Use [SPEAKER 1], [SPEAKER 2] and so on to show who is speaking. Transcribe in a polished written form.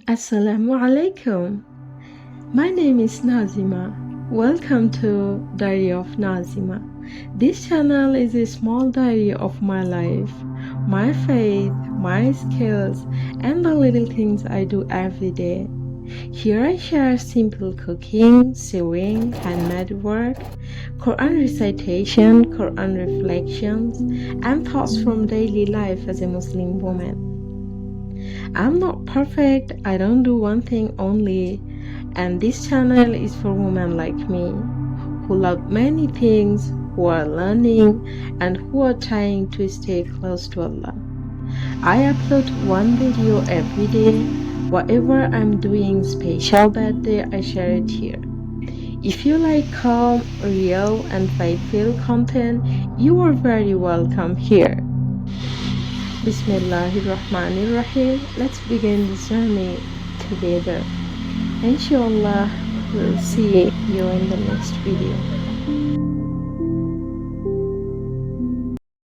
[SPEAKER 1] Assalamualaikum. My name is Nazima. Welcome to Diary of Nazima. This channel is a small diary of my life, my faith, my skills, and the little things I do every day. Here I share simple cooking, sewing, handmade work, Qur'an recitation, Qur'an reflections, and thoughts from daily life as a Muslim woman. I'm not perfect, I don't do one thing only, and this channel is for women like me who love many things, who are learning, and who are trying to stay close to Allah. I upload one video every day. Whatever I'm doing special that day, I share it here. If you like calm, real, and faith-filled content, you are very welcome here. Bismillahirrahmanirrahim. Let's begin this journey together. Inshallah, we'll see you in the next video.